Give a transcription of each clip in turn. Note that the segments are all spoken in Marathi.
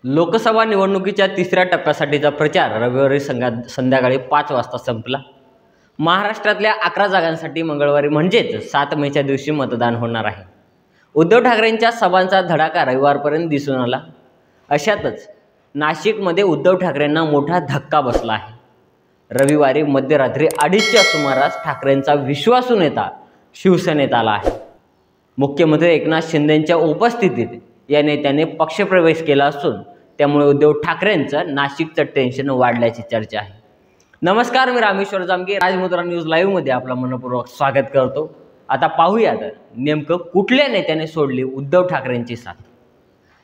लोकसभा निवडणुकीच्या तिसऱ्या टप्प्यासाठीचा प्रचार रविवारी संध्याकाळी 5 वाजता संपला। महाराष्ट्रातल्या 11 जागांसाठी मंगळवारी म्हणजेच 7 मेच्या दिवशी मतदान होणार आहे। उद्धव ठाकरेंच्या सभांचा धडाका रविवारपर्यंत दिसून आला। अशातच नाशिकमध्ये उद्धव ठाकरेंना मोठा धक्का बसला आहे। रविवारी मध्यरात्री 2:30च्या सुमारास ठाकरेंचा विश्वासू नेता शिवसेनेत आला आहे। मुख्यमंत्री एकनाथ शिंदेंच्या उपस्थितीत या नेत्याने पक्षप्रवेश केला असून त्यामुळे उद्धव ठाकरेंचं नाशिकचं टेन्शन वाढल्याची चर्चा आहे। नमस्कार, मी रामेश्वर जामगे, राजमुद्रा न्यूज लाईव्ह मध्ये आपलं मनपूर्वक स्वागत करतो। आता पाहूया नेमकं कुठल्या नेत्याने सोडली उद्धव ठाकरेंची साथ।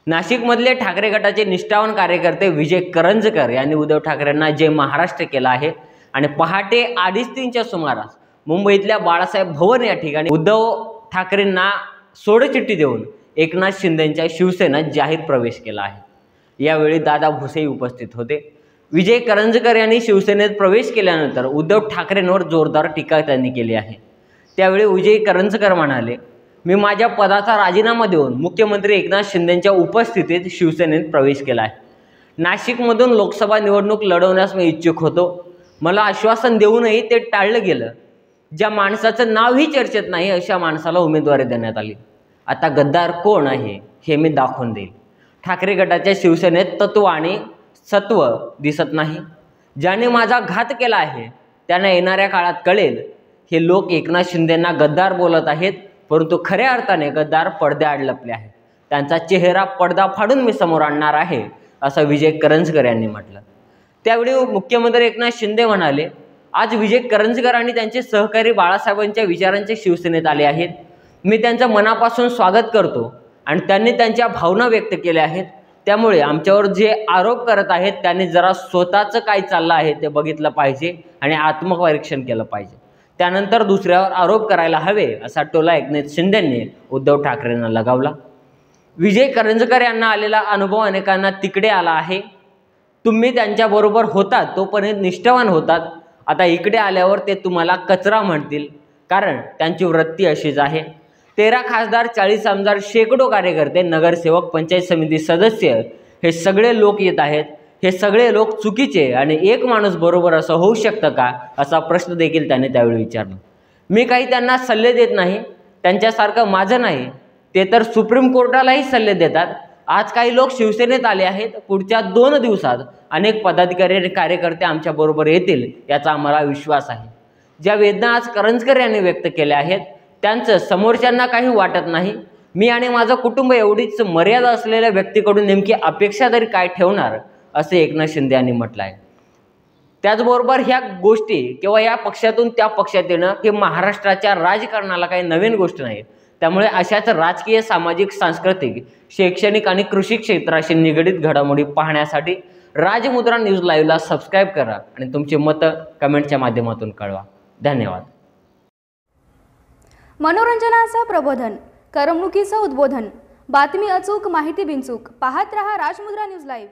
नाशिकमधले ठाकरे गटाचे निष्ठावान कार्यकर्ते विजय करंजकर यांनी उद्धव ठाकरेंना जय महाराष्ट्र केला आहे आणि पहाटे 2:30च्या सुमारास मुंबईतल्या बाळासाहेब भवन या ठिकाणी उद्धव ठाकरेंना सोडचिठ्ठी देऊन एकनाथ शिंदेंच्या शिवसेनेत जाहीर प्रवेश केला आहे। यावेळी दादा भुसे उपस्थित होते। विजय करंजकर यांनी शिवसेनेत प्रवेश केल्यानंतर उद्धव ठाकरेंवर जोरदार टीका त्यांनी केली आहे। त्यावेळी विजय करंजकर म्हणाले, मी माझ्या पदाचा राजीनामा देऊन मुख्यमंत्री एकनाथ शिंदेंच्या उपस्थितीत शिवसेनेत प्रवेश केला आहे। नाशिकमधून लोकसभा निवडणूक लढवण्यास मी इच्छुक होतो। मला आश्वासन देऊनही ते टाळलं गेलं। ज्या माणसाचं नावही चर्चेत नाही अशा माणसाला उमेदवारी देण्यात आली। आता गद्दार कोण आहे हे मी दाखवून देईल। ठाकरे गटाच्या शिवसेनेत तत्व आणि सत्व दिसत नाही। ज्याने माझा घात केला आहे त्यांना येणाऱ्या काळात कळेल। हे लोक एकनाथ शिंदेंना गद्दार बोलत आहेत, परंतु खऱ्या अर्थाने गद्दार पडद्याआड लपले आहेत। त्यांचा चेहरा पडदा फाडून मी समोर आणणार आहे, असं विजय करंजकर यांनी म्हटलं। त्यावेळी मुख्यमंत्री एकनाथ शिंदे म्हणाले, आज विजय करंजकर आणि त्यांचे सहकारी बाळासाहेबांच्या विचारांचे शिवसेनेत आले आहेत। मी त्यांचं मनापासून स्वागत करतो आणि त्यांनी त्यांच्या भावना व्यक्त केल्या आहेत। त्यामुळे आमच्यावर जे आरोप करत आहेत त्यांनी जरा स्वतःचं काय चाललं आहे ते बघितलं पाहिजे आणि आत्मपरीक्षण केलं पाहिजे। त्यानंतर दुसऱ्यावर आरोप करायला हवे, असा टोला एकनाथ शिंदेंनी उद्धव ठाकरेंना लगावला। विजय करंजकर यांना आलेला अनुभव अनेकांना तिकडे आला आहे। तुम्ही त्यांच्याबरोबर होतात तोपर्यंत निष्ठावान होतात, आता इकडे आल्यावर ते तुम्हाला कचरा म्हणतील, कारण त्यांची वृत्ती अशीच आहे। 13 खासदार, 40 आमदार, शेकडो कार्यकर्ते, नगरसेवक, पंचायत समिती सदस्य हे सगळे लोक येत आहेत। हे सगळे लोक चुकीचे आणि एक माणूस बरोबर असं होऊ शकतं का, असा प्रश्न देखील त्याने त्यावेळी विचारला। मी काही त्यांना सल्ले देत नाही, त्यांच्यासारखं माझं नाही, ते तर सुप्रीम कोर्टालाही सल्ले देतात। आज काही लोक शिवसेनेत आले आहेत, पुढच्या 2 दिवसात अनेक पदाधिकारी आणि कार्यकर्ते आमच्या बरोबर येतील याचा आम्हाला विश्वास आहे। ज्या वेदना आज करंजकर यांनी व्यक्त केल्या आहेत त्यांचं समोरच्यांना काही वाटत नाही। मी आणि माझं कुटुंब एवढीच मर्यादा असलेल्या व्यक्तीकडून नेमकी अपेक्षा तरी काय ठेवणार, असे एकनाथ शिंदे यांनी म्हटलं आहे। त्याचबरोबर ह्या गोष्टी किंवा या पक्षातून त्या पक्षात येणं हे महाराष्ट्राच्या राजकारणाला काही नवीन गोष्ट नाही। त्यामुळे अशाच राजकीय, सामाजिक, सांस्कृतिक, शैक्षणिक आणि कृषी क्षेत्राशी निगडित घडामोडी पाहण्यासाठी राजमुद्रा न्यूज लाईव्हला सबस्क्राईब करा आणि तुमचे मतं कमेंटच्या माध्यमातून कळवा। धन्यवाद। मनोरंजनाचं प्रबोधन, करमणुकीचं उद्बोधन, बातमी अचूक, माहिती बिनचूक पाहत रहा राजमुद्रा न्यूज लाईव्ह।